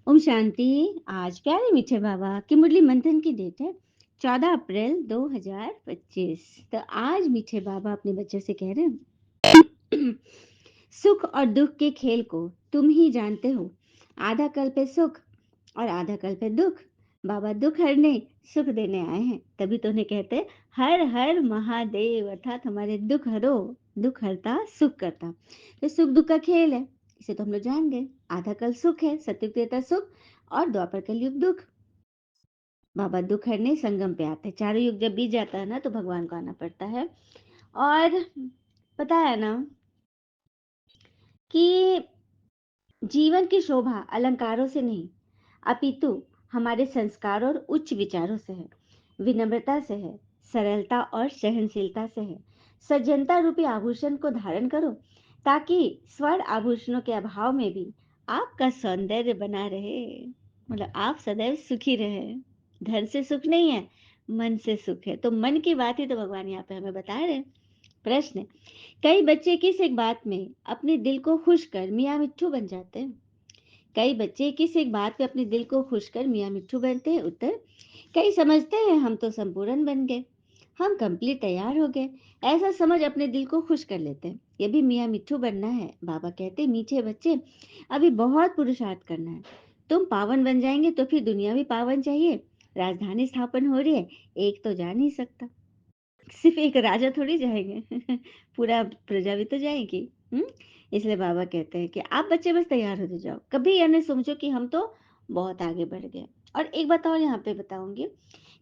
ओम शांति। आज प्यारे मीठे बाबा की मुरली मंथन की डेट है 14 अप्रैल 2025। तो आज मीठे बाबा अपने बच्चे से कह रहे हैं सुख और दुख के खेल को तुम ही जानते हो। आधा कल पे सुख और आधा कल पे दुख। बाबा दुख हरने सुख देने आए हैं, तभी तो उन्हें कहते हैं हर हर महादेव, अर्थात हमारे दुख हरो। दुख हरता सुख करता, तो सुख दुख का खेल है, इसे तो हम लोग जान गए। आधा कल सुख है, सत्युग त्रेता सुख और द्वापर कलयुग दुख। बाबा दुख हरने संगम पे आते हैं। चारों युग जब बीत जाता है ना, तो भगवान को आना पड़ता है। और पता है ना कि जीवन की शोभा अलंकारों से नहीं, अपितु हमारे संस्कार और उच्च विचारों से है, विनम्रता से है, सरलता और सहनशीलता से है। सज्जनता रूपी आभूषण को धारण करो, ताकि स्वर्ण आभूषणों के अभाव में भी आपका सौंदर्य बना रहे। मतलब आप सदैव सुखी रहे। धन से सुख नहीं है, मन से सुख है। तो मन की बात ही तो भगवान यहाँ पे हमें बता रहे हैं। प्रश्न: कई बच्चे किस एक बात में अपने दिल को खुश कर मियाँ मिट्ठू बन जाते हैं? कई बच्चे किस एक बात पे अपने दिल को खुश कर मियाँ मिट्ठू बनते हैं? उत्तर: कई समझते हैं हम तो संपूर्ण बन गए, हम कंप्लीट तैयार हो गए। ऐसा समझ अपने दिल को खुश कर लेते हैं। ये भी मियाँ मिट्ठू बनना है। बाबा कहते हैं मीठे बच्चे, अभी बहुत पुरुषार्थ करना है। तुम पावन बन जाएंगे तो फिर दुनिया भी पावन चाहिए। राजधानी स्थापन हो रही है, एक तो जा नहीं सकता। सिर्फ एक राजा थोड़ी जाएंगे पूरा प्रजा भी तो जाएगी। हम्म इसलिए बाबा कहते हैं कि आप बच्चे बस तैयार होते जाओ, कभी यह नहीं सोचो कि हम तो बहुत आगे बढ़ गए। और एक बात और यहाँ पे बताऊंगी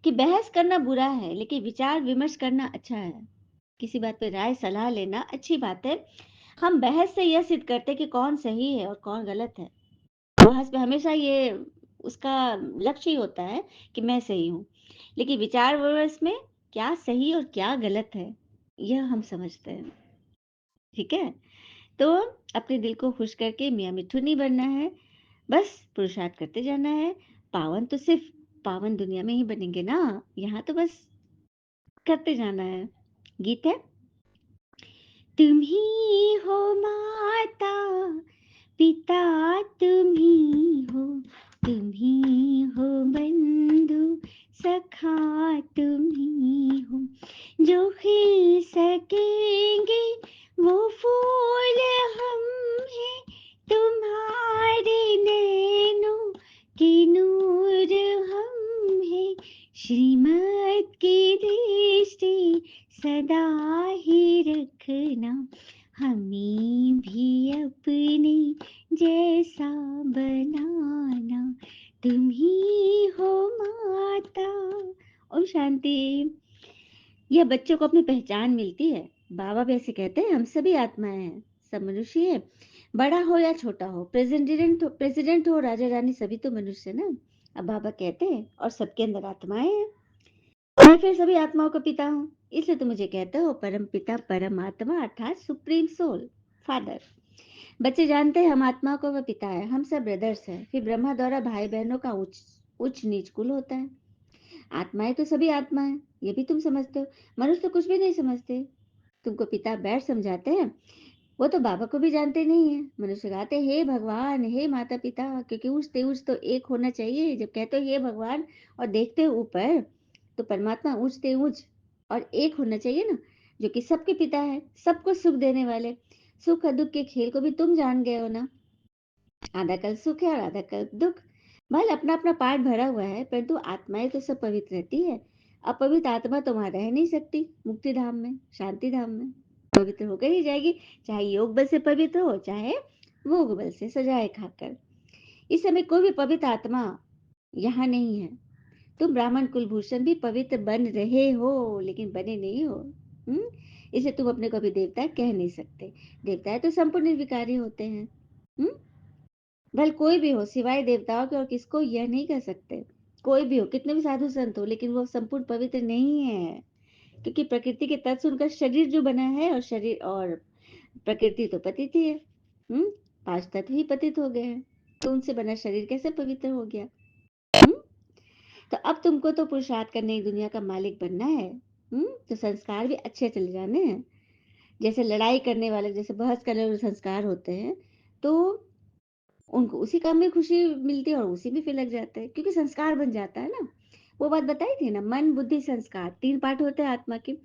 कि बहस करना बुरा है, लेकिन विचार विमर्श करना अच्छा है। किसी बात पे राय सलाह लेना अच्छी बात है। हम बहस से यह सिद्ध करते हैं कि कौन सही है और कौन गलत है। बहस में हमेशा ये उसका लक्ष्य ही होता है कि मैं सही हूँ, लेकिन विचार विमर्श में क्या सही और क्या गलत है, यह हम समझते हैं। ठीक है, तो अपने दिल को खुश करके मियाँ मिट्ठू नहीं बनना है, बस पुरुषार्थ करते जाना है। पावन तो सिर्फ पावन दुनिया में ही बनेंगे ना, यहाँ तो बस करते जाना है। गीत है: तुम ही हो माता पिता, तुम ही हो, तुम ही हो बंधु सखा, तुम ही हो। जो खिल सकेंगे वो फूल हम हैं, तुम्हारे नैनों के नूर हम हैं। श्रीमत की दृष्टि सदा ही रखना, हमें भी अपने जैसा बनाना। तुम ही हो माता। ओम शांति। यह बच्चों को अपनी पहचान मिलती है। बाबा भी ऐसे कहते हैं, हम सभी आत्माएं हैं, सब मनुष्य है। बड़ा हो या छोटा हो, प्रेसिडेंट हो राजा रानी, सभी तो मनुष्य ना। अब बाबा कहते हैं और सबके अंदर आत्माएं हैं। मैं फिर सभी आत्माओं का पिता हूँ, इसलिए तो मुझे कहते हो परम पिता परमात्मा, अर्थात सुप्रीम सोल, फादर। बच्चे जानते हैं हम आत्मा को वह पिता है, हम सब ब्रदर्स हैं। फिर ब्रह्मा द्वारा भाई बहनों का उच्च उच्च नीच कुल होता है। आत्माएं तो सभी आत्मा है, ये भी तुम समझते हो। मनुष्य तो कुछ भी नहीं समझते। तुमको पिता बैठ समझाते हैं, वो तो बाबा को भी जानते नहीं है। मनुष्य गाते हे भगवान, हे माता पिता, क्योंकि उच्च ते उच्च तो एक होना चाहिए। जब कहते हो हे भगवान और देखते हो ऊपर, तो परमात्मा उच्च ते उच्च और एक होना चाहिए ना, जो कि सबके पिता है, सबको सुख देने वाले। सुख और दुख के खेल को भी तुम जान गए हो ना। आधा कल सुख है और आधा कल दुख। भले अपना अपना पार्ट भरा हुआ है, परंतु आत्माएं तो सब पवित्र रहती है। अपवित्र आत्मा तो वहां रह नहीं सकती। मुक्ति धाम में, शांति धाम में पवित्र होकर ही जाएगी, चाहे योग बल से पवित्र हो, चाहे भोग बल से सजाए खाकर। इस समय कोई भी पवित्र आत्मा यहाँ नहीं है। तुम ब्राह्मण कुलभूषण भी पवित्र बन रहे हो, लेकिन बने नहीं हो। इसे तुम अपने को भी देवता कह नहीं सकते। देवताएं तो संपूर्ण निर्विकारी होते हैं। हम्म भल कोई भी हो सिवाय देवताओं के और किसको यह नहीं कह सकते। कोई भी हो, कितने भी साधु संत हो, लेकिन वो संपूर्ण पवित्र नहीं है, क्योंकि प्रकृति के तत्व से उनका शरीर जो बना है, और शरीर और प्रकृति तो पतित ही है। हम्म पांच तत्व ही पतित हो गए हैं, तो उनसे बना शरीर कैसे पवित्र हो गया? हम्म तो अब तुमको तो पुरुषार्थ करने ही दुनिया का मालिक बनना है। तो संस्कार भी अच्छे चले जाने हैं। जैसे लड़ाई करने वाले, जैसे बहस करने वाले संस्कार होते हैं, तो उनको उसी काम में खुशी मिलती है और उसी में फिर लग जाते हैं, क्योंकि संस्कार बन जाता है ना। वो बात बताई थी ना, मन, बुद्धि, संस्कार 3 पार्ट होते हैं आत्मा के।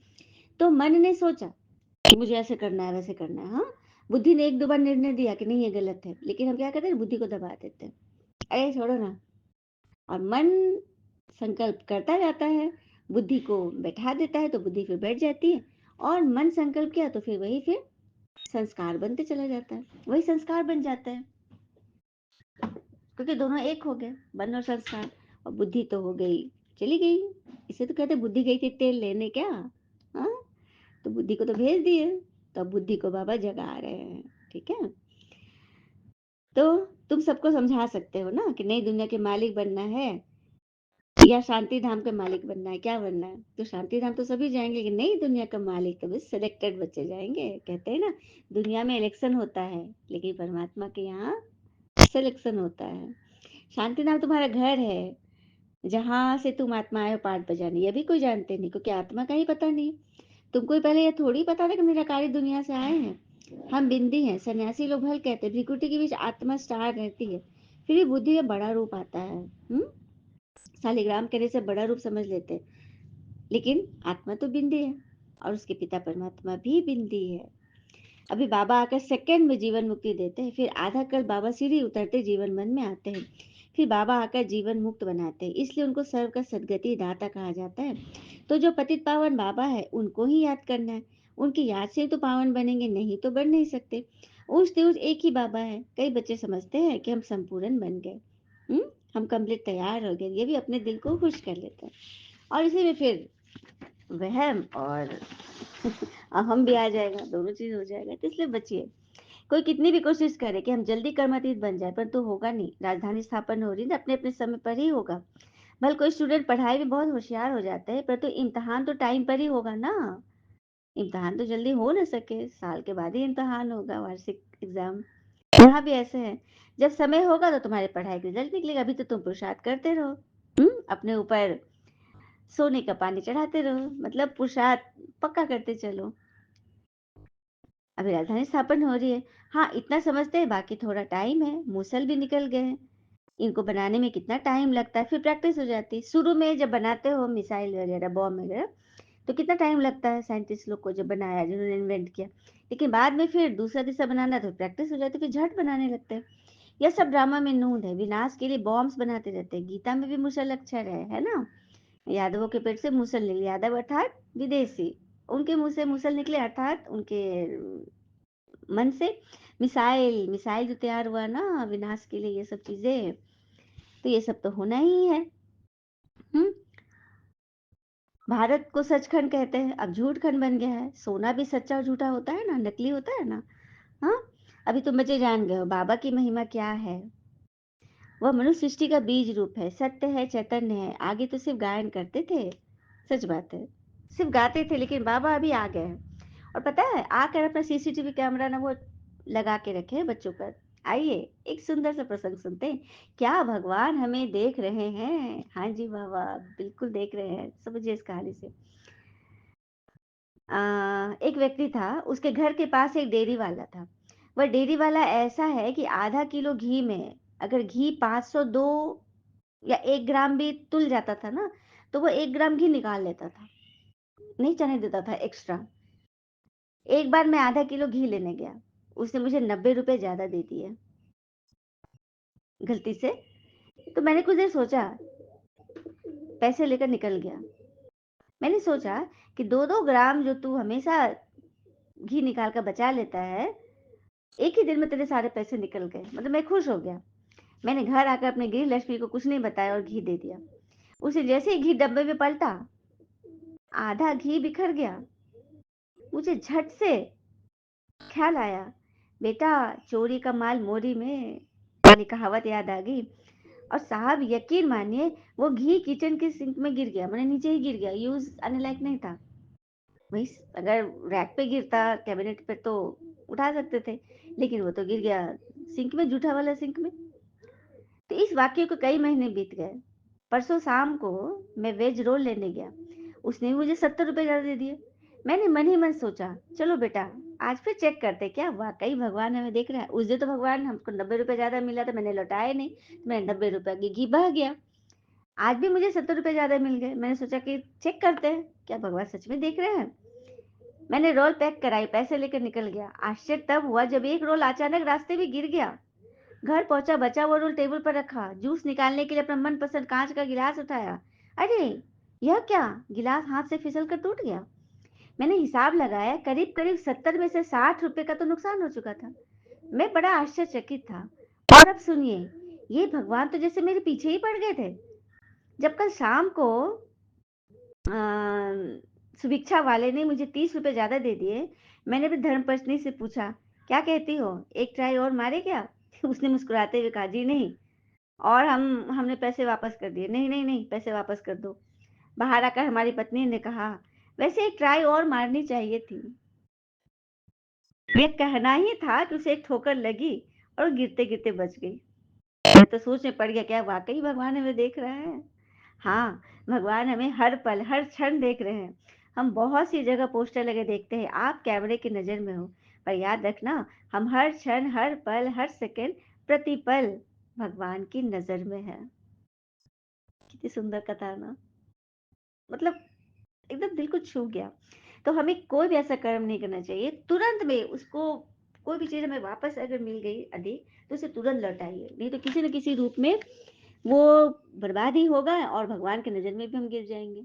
तो मन ने सोचा कि मुझे ऐसे करना है, वैसे करना है, हाँ? बुद्धि ने 1-2 बार निर्णय दिया कि नहीं ये गलत है, लेकिन हम क्या करते हैं, बुद्धि को दबा देते हैं। अरे छोड़ो ना। और मन संकल्प करता जाता है, बुद्धि को बैठा देता है तो बुद्धि फिर बैठ जाती है, और मन संकल्प किया तो फिर वही फिर संस्कार बनते चला जाता है, वही संस्कार बन जाता है, क्योंकि दोनों एक हो गए, मन और संस्कार। और बुद्धि तो हो गई, चली गई। इसे तो कहते हैं बुद्धि गई थी तेल लेने, क्या? हाँ, तो बुद्धि को तो भेज दिए, तो अब बुद्धि को बाबा जगा रहे हैं। ठीक है, तो तुम सबको समझा सकते हो ना कि नई दुनिया के मालिक बनना है या शांति धाम के मालिक बनना है, क्या बनना है? तो शांति धाम तो सभी जाएंगे, लेकिन नई दुनिया का मालिक तो बस सिलेक्टेड बच्चे जाएंगे। कहते हैं ना, दुनिया में इलेक्शन होता है, लेकिन परमात्मा के यहाँ सिलेक्शन होता है। शांति धाम तुम्हारा घर है, जहाँ से तुम आत्मा आए हो पाठ बजाने। ये भी कोई जानते नहीं, क्योंकि आत्मा का ही पता नहीं। तुमको ही पहले ये थोड़ी पता था कि निराकारी दुनिया से आए हैं। हम बिंदी हैं, सन्यासी लोग भल कहते हैं, भ्रिकुटी के बीच आत्मा स्टार रहती है, फिर भी बुद्धि का बड़ा रूप आता है। शालिग्राम कहने से बड़ा रूप समझ लेते हैं, लेकिन आत्मा तो बिंदी है, और उसके पिता परमात्मा भी बिंदी है। अभी बाबा आकर सेकंड में जीवन मुक्ति देते हैं, फिर आधा कल बाबा सीढ़ी उतरते जीवन मन में आते हैं, फिर बाबा आकर जीवन मुक्त बनाते हैं, इसलिए उनको सर्व का सदगति दाता कहा जाता है। तो जो पतित पावन बाबा है उनको ही याद करना है, उनकी याद से तो पावन बनेंगे, नहीं तो बन नहीं सकते। उस तेज एक ही बाबा है। कई बच्चे समझते हैं कि हम संपूर्ण बन गए, हम्म, हम कंप्लीट तैयार हो गए, ये भी अपने दिल को खुश कर लेते हैं, और इसी में फिर वहम और हम भी आ जाएगा, दोनों चीज हो जाएगा। तो इसलिए बचिए, कोई कितनी भी कोशिश करे कि हम जल्दी कर्मातीत बन जाए, पर तो होगा नहीं। राजधानी स्थापन हो रही है, अपने अपने समय पर ही होगा। भले कोई स्टूडेंट पढ़ाई में बहुत होशियार हो जाते हैं, पर तो इम्तहान तो टाइम पर ही होगा ना। इम्तहान तो जल्दी हो ना सके, साल के बाद ही इम्तहान होगा, वार्षिक एग्जाम। यहाँ भी ऐसे है, जब समय होगा तो तुम्हारे पढ़ाई का रिजल्ट निकलेगा, अभी तो तुम पुरुषार्थ करते रहो, अपने ऊपर सोने का पानी चढ़ाते रहो, मतलब पुरुषार्थ पक्का करते चलो। अभी राजधानी स्थापन हो रही है, हाँ इतना समझते हैं, बाकी थोड़ा टाइम है, मूसल भी निकल गए हैं, इनको बनाने में कितना टाइम लगता है, फिर प्रैक्टिस हो जाती है। शुरू में जब बनाते हो मिसाइल वगैरह, बॉम्ब वगैरह, तो कितना टाइम लगता है साइंटिस्ट लोग को, जब बनाया, जिन्होंने इन्वेंट किया। लेकिन बाद में फिर दूसरा तीसरा बनाना तो प्रैक्टिस हो जाती है, फिर झट बनाने लगते हैं। यह सब ड्रामा में नूंद है, विनाश के लिए बॉम्ब्स बनाते रहते हैं। गीता में भी मुसल अक्षर है ना, यादवों के पेट से मुसल निकले, यादव अर्थात विदेशी, उनके मुंह से मुसल निकले, अर्थात उनके मन से मिसाइल, मिसाइल जो तैयार हुआ ना विनाश के लिए, ये सब चीजें, तो ये सब तो होना ही है। हम्म, भारत को सचखंड कहते हैं, अब झूठ खंड बन गया है। सोना भी सच्चा और झूठा होता है ना, नकली होता है ना। हाँ, अभी तुम बच्चे जान गए हो बाबा की महिमा क्या है। वह मनुष्य सृष्टि का बीज रूप है, सत्य है, चैतन्य है। आगे तो सिर्फ गायन करते थे, सच बात है, सिर्फ गाते थे, लेकिन बाबा अभी आ गए हैं। और पता है, आकर अपना सीसीटीवी कैमरा ना वो लगा के रखे हैं बच्चों पर। आइए एक सुंदर सा प्रसंग सुनते हैं। क्या भगवान हमें देख रहे हैं? हाँ जी बाबा, बिल्कुल देख रहे हैं, समझिए इस कहानी से। एक व्यक्ति था, उसके घर के पास एक डेयरी वाला था। वह डेयरी वाला ऐसा है कि आधा किलो घी में अगर घी 502 या 1 ग्राम भी तुल जाता था ना, तो वो 1 ग्राम घी निकाल लेता था, नहीं चाहने देता था एक्स्ट्रा। एक बार मैं आधा किलो घी लेने गया, उसने मुझे 90 रुपए ज्यादा दे दिए, गलती से। तो मैंने कुछ देर सोचा, पैसे लेकर निकल गया। मैंने सोचा कि 2-2 ग्राम जो तू हमेशा घी निकाल कर बचा लेता है, एक ही दिन में तेरे सारे पैसे निकल गए, मतलब मैं खुश हो गया। मैंने घर आकर अपने गृह लक्ष्मी को कुछ नहीं बताया और घी दे दिया। उसे जैसे ही घी डब्बे में पलटा, आधा घी बिखर गया। मुझे झट से ख्याल आया, बेटा चोरी का माल मोरी में वाली कहावत याद आ गई। और साहब यकीन मानिए, वो घी किचन के सिंक में गिर गया, मैंने नीचे ही गिर गया, यूज आने लायक नहीं था। वही अगर रैक पे गिरता, कैबिनेट पे, तो उठा सकते थे, लेकिन वो तो गिर गया सिंक में, जूठा वाला सिंक में। तो इस वाक्य को कई महीने बीत गए। परसों शाम को मैं वेज रोल लेने गया, उसने मुझे 70 रुपए ज्यादा दे दिए। मैंने मन ही मन सोचा, चलो बेटा आज फिर चेक करते क्या वाक़ई भगवान हमें देख रहा है। उस दिन तो भगवान हमको ₹90 ज़्यादा मिला था, मैंने लौटाए नहीं, तो मेरे ₹90 की घी बह गया। आज भी मुझे ₹70 ज़्यादा मिल गए। मैंने सोचा कि चेक करते हैं, क्या भगवान सच में देख रहे हैं? मैंने रोल पैक कराई, पैसे लेकर निकल गया। आश्चर्य तब हुआ जब एक रोल अचानक रास्ते में गिर गया। घर पहुंचा, बचा हुआ रोल टेबल पर रखा, जूस निकालने के लिए अपना मनपसंद कांच का गिलास उठाया। अरे! यह क्या? गिलास हाथ से फिसल कर टूट गया। मैंने हिसाब लगाया, करीब-करीब 70 में से ₹60 का तो नुकसान हो चुका था। मैं बड़ा आश्चर्यचकित था। और अब सुनिए, ये भगवान तो जैसे मेरे पीछे ही पड़ गए थे। जब कल शाम को सुभिक्षा वाले ने मुझे ₹30 ज़्यादा दे दिए, मैंने अपनी धर्मपत्नी से पूछा, क्या कहती हो? एक ट्राई और मारे क्या? उसने मुस्कुराते हुए कहा, जी नहीं। और हमने पैसे वापस कर दिए। नहीं, नहीं, नहीं, पैसे वापस कर दो। बाहर आकर हमारी पत्नी ने कहा, वैसे एक ट्राई और मारनी चाहिए थी। ये कहना ही था कि उसे एक ठोकर लगी और गिरते-गिरते बच गई। मैं तो सोच में पड़ गया, क्या वाक़ई भगवान हमें देख रहा है? हाँ, भगवान हमें हर पल, हर क्षण देख रहे हैं। हम बहुत सी जगह पोस्टर लगे देखते हैं, आप कैमरे की नज़र में हो, पर याद रखना, हम हर क्षण, हर पल, हर सेकंड, प्रतिपल भगवान की नज़र में हैं। कितनी सुंदर कथा ना? मतलब एकदम दिल को छू गया। तो हमें कोई भी ऐसा कर्म नहीं करना चाहिए। तुरंत में उसको कोई भी चीज़ हमें वापस अगर मिल गई अधिक, तो उसे तुरंत लौटाइए। नहीं तो किसी न किसी रूप में वो बर्बाद ही होगा और भगवान की नज़र में भी हम गिर जाएँगे।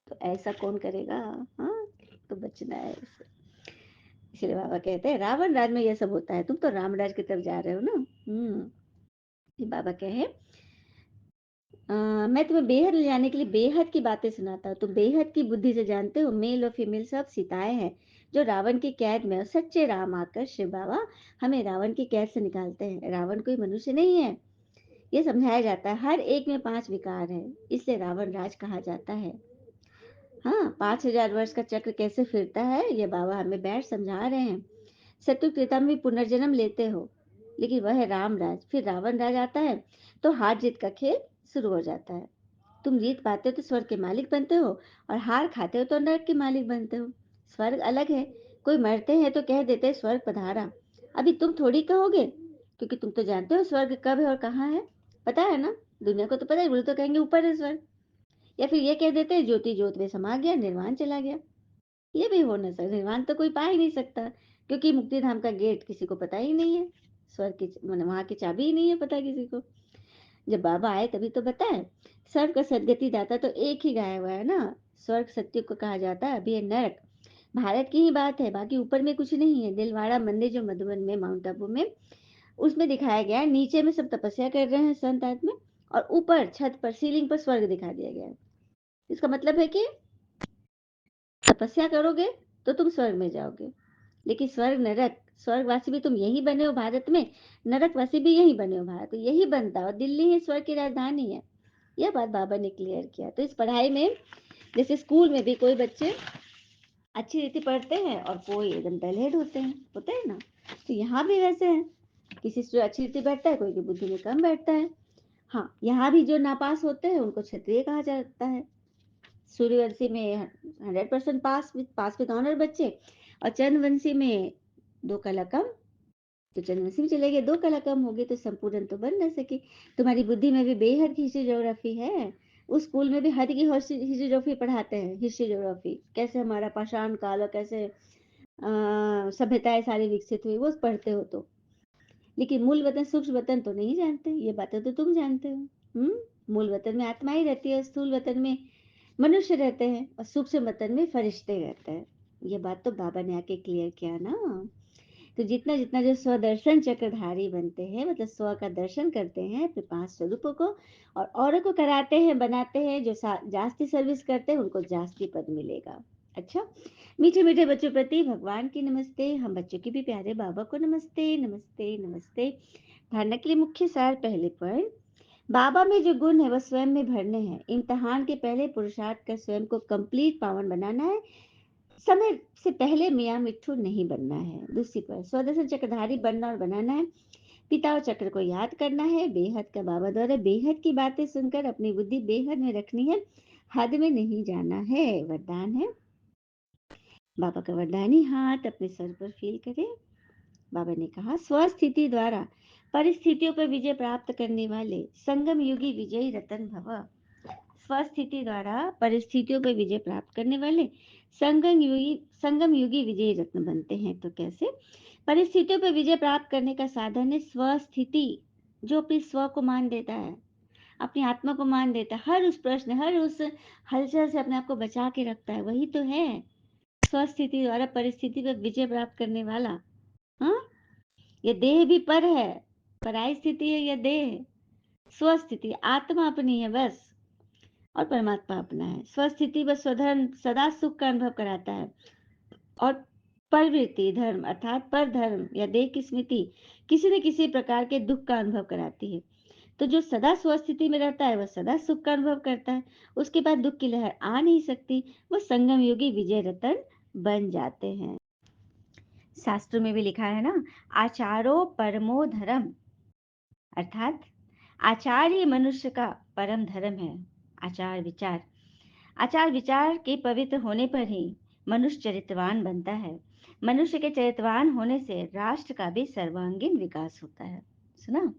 तो ऐसा कौन करेगा? हाँ, तो बचना है इससे। इसलिए बाबा कहते हैं रावण राज में ये सब होता है। तुम तो राम राज की तरफ जा रहे हो ना? ये बाबा कहे मैं तुम्हें बेहद ले जाने के लिए बेहद की बातें सुनाता हूँ। तुम बेहद की बुद्धि से जानते हो मेल और फीमेल सब सीताएँ हैं, जो रावण की कैद में और सच्चे राम आकर शिव बाबा हमें रावण की कैद से निकालते हैं। रावण कोई मनुष्य नहीं है। ये समझाया जाता है हर एक में 5 विकार हैं, इसलिए रावण राज कहा जाता है। हाँ, 5000 वर्ष का चक्र कैसे फिरता है, ये बाबा हमें बैठ समझा रहे हैं। सत्युग त्रेता में भी पुनर्जन्म लेते हो, लेकिन वह है राम राज, फिर रावण राज आता है, तो हार जीत का खेल शुरू हो जाता है। तुम जीत पाते हो तो स्वर्ग के मालिक बनते हो और हार खाते हो तो नरक के मालिक बनते हो। स्वर्ग अलग है। कोई मरते हैं तो कह देते हैं स्वर्ग पधारा। अभी तुम थोड़ी कहोगे, क्योंकि तुम तो जानते हो स्वर्ग कब है और कहाँ है। पता है ना? दुनिया को तो पता है, बोले तो कहेंगे ऊपर है स्वर्ग। या फिर ये कह देते हैं ज्योति ज्योत में समा गया, निर्वाण चला गया। ये भी हो ना सकता, निर्वाण तो कोई पा ही नहीं सकता, क्योंकि मुक्ति धाम का गेट किसी को पता ही नहीं है। स्वर्ग की वहां की चाबी ही नहीं है पता किसी को। जब बाबा आए तभी तो बताएं। स्वर्ग का सदगति दाता तो एक ही गाया हुआ है ना। स्वर्ग सत्य को कहा जाता है, अभी ये नरक भारत की ही बात है, बाकी ऊपर में कुछ नहीं है। दिलवाड़ा मंदिर जो मधुबन में माउंट आबू में, उसमें दिखाया गया है नीचे में सब तपस्या कर रहे हैं संत आत्मा, और ऊपर छत पर सीलिंग पर स्वर्ग दिखा दिया गया है। इसका मतलब है कि तपस्या करोगे तो तुम स्वर्ग में जाओगे। लेकिन स्वर्ग नरक, स्वर्गवासी भी तुम यही बने हो भारत में, नरकवासी भी यही बने हो भारत में, यही बनता है, और दिल्ली ही स्वर्ग की राजधानी है। यह बात बाबा ने क्लियर किया। तो इस पढ़ाई में जैसे स्कूल में भी कोई बच्चे अच्छी रीति पढ़ते हैं और कोई एकदम डलहेड होते हैं ना, तो यहाँ भी वैसे है। किसी से अच्छी रीति बैठता है, कोई की बुद्धि में कम बैठता है। हाँ, यहाँ भी जो नापास होते हैं उनको क्षत्रिय कहा जाता है। सूर्यवंशी में 100% पास विद ऑनर बच्चे, और चंद्रवंशी में 2 कला कम, तो चंद्रवंशी में चले गए, 2 कला कम हो गए तो संपूर्ण तो बन ना सके। तुम्हारी बुद्धि में भी बेहद की हिस्ट्री ज्योग्राफी है। उस स्कूल में भी हद की हिस्ट्री ज्योग्राफी पढ़ाते हैं। हिस्ट्री ज्योग्राफी कैसे हमारा पाषाण काल और कैसे सभ्यताएं सारी विकसित हुई, वो पढ़ते हो तो। लेकिन मूल वतन सूक्ष्म वतन तो नहीं जानते, ये बातें तो तुम जानते हो। मूल वतन में आत्मा ही रहती है, स्थूल वतन में मनुष्य रहते हैं, और सूक्ष्म वतन में फरिश्ते रहते हैं। ये बात तो बाबा ने आके क्लियर किया ना। तो जितना जितना जो स्वदर्शन चक्रधारी बनते हैं, मतलब स्व का दर्शन करते हैं अपने 5 स्वरूपों को, और औरों को कराते हैं, बनाते हैं, जो जास्ती सर्विस करते हैं उनको जास्ती पद मिलेगा। अच्छा, मीठे मीठे बच्चों प्रति भगवान की नमस्ते। हम बच्चों की भी प्यारे बाबा को नमस्ते, नमस्ते, नमस्ते। धारणा के लिए मुख्य सार, पहले पॉइंट, बाबा में जो गुण है वह स्वयं में भरने हैं। इम्तिहान के पहले पुरुषार्थ कर स्वयं को कंप्लीट पावन बनाना है। समय से पहले मियाँ मिट्ठू नहीं बनना है। दूसरी पर स्वदर्शन चक्रधारी बनना और बनाना है। पिता और चक्र को याद करना है। बेहद का बाबा द्वारा बेहद की बातें सुनकर अपनी बुद्धि बेहद में रखनी है, हद में नहीं जाना है। वरदान है, बाबा का वरदानी हाथ अपने सर पर फील करें। बाबा ने कहा, स्वस्थिति द्वारा परिस्थितियों पर विजय प्राप्त करने वाले संगम युगी विजयी रतन भव। स्वस्थिति द्वारा परिस्थितियों पर विजय प्राप्त करने वाले संगम युगी विजयी रत्न बनते हैं। तो कैसे? परिस्थितियों पर विजय प्राप्त करने का साधन है स्वस्थिति। जो अपने स्व को मान देता है, अपनी आत्मा को मान देता है, हर उस प्रश्न, हर उस हलचल से अपने आप को बचा के रखता है, वही तो है स्वस्थिति द्वारा परिस्थिति पर विजय प्राप्त करने वाला। हाँ, ये देह भी पर है, पराई स्थिति है यह देह। स्वस्थिति आत्मा अपनी है बस, और परमात्मा अपना है। स्वस्थिति व स्वधर्म सदा सुख का अनुभव कराता है, और प्रवृत्ति धर्म अर्थात पर धर्म या देह की स्मृति किसी न किसी प्रकार के दुख का अनुभव कराती है। तो जो सदा स्वस्थिति में रहता है वह सदा सुख का अनुभव करता है, उसके बाद दुख की लहर आ नहीं सकती, वह संगम योगी विजय रतन बन जाते हैं। शास्त्रों में भी लिखा है ना, आचारो परमो धर्म, अर्थात आचार ही मनुष्य का परम धर्म है। आचार विचार, आचार विचार के पवित्र होने पर ही मनुष्य चरित्रवान बनता है। मनुष्य के चरित्रवान होने से राष्ट्र का भी सर्वांगीण विकास होता है। सुना?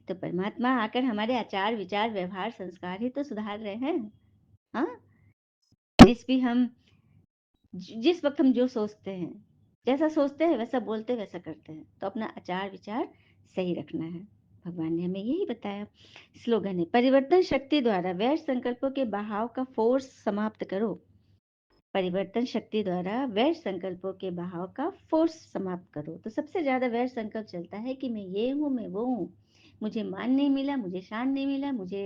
तो परमात्मा आकर हमारे आचार विचार व्यवहार संस्कार ही तो सुधार रहे हैं। हाँ, जिस वक्त हम जो सोचते हैं, जैसा सोचते हैं वैसा बोलते हैं, वैसा करते हैं, तो अपना आचार विचार सही रखना है। भगवान ने हमें यही बताया। स्लोगन है, परिवर्तन शक्ति द्वारा वैर संकल्पों के बहाव का फोर्स समाप्त करो। परिवर्तन शक्ति द्वारा वैर संकल्पों के बहाव का फोर्स समाप्त करो। तो सबसे ज्यादा वैर संकल्प चलता है कि मैं ये हूँ, मैं वो हूँ, मुझे मान नहीं मिला, मुझे शान नहीं मिला, मुझे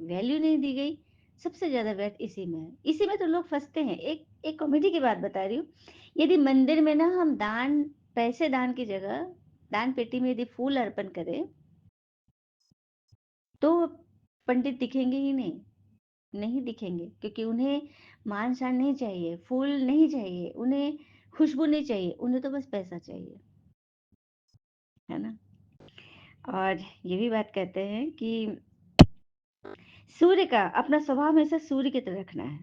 वैल्यू नहीं दी गई। सबसे ज्यादा वैर इसी में है। इसी में तो लोग फंसते हैं। एक एक कॉमेडी की बात बता रही हूँ। यदि मंदिर में ना हम पैसे दान की जगह दान पेटी में यदि फूल अर्पण करें, तो पंडित दिखेंगे ही नहीं, नहीं दिखेंगे, क्योंकि उन्हें मान शान नहीं चाहिए, फूल नहीं चाहिए, उन्हें खुशबू नहीं चाहिए, उन्हें तो बस पैसा चाहिए, है ना। और ये भी बात कहते हैं कि सूर्य का अपना स्वभाव हमेशा सूर्य की तरह रखना है,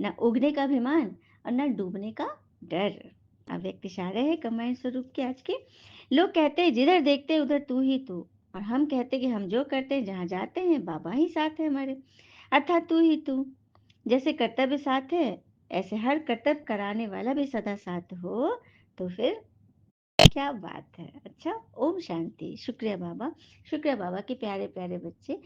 ना उगने का अभिमान और ना डूबने का डर। अब व्यक्ति इशारे हैं कमांड स्वरूप के आज के। लोग कहते हैं जिधर देखते हैं उधर तू ही तू, और हम कहते हैं कि हम जो करते हैं जहाँ जाते हैं बाबा ही साथ है हमारे, अर्थात तू ही तू। जैसे कर्तव्य साथ है, ऐसे हर कर्तव्य कराने वाला भी सदा साथ हो, तो फिर क्या बात है। अच्छा, ओम शांति। शुक्रिया बाबा, शुक्रिया बाबा के प्यारे प्यारे बच्चे।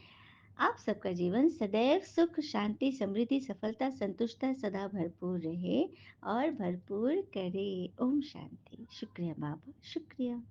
आप सबका जीवन सदैव सुख शांति समृद्धि सफलता संतुष्टता सदा भरपूर रहे और भरपूर करे। ओम शांति। शुक्रिया बाबा, शुक्रिया।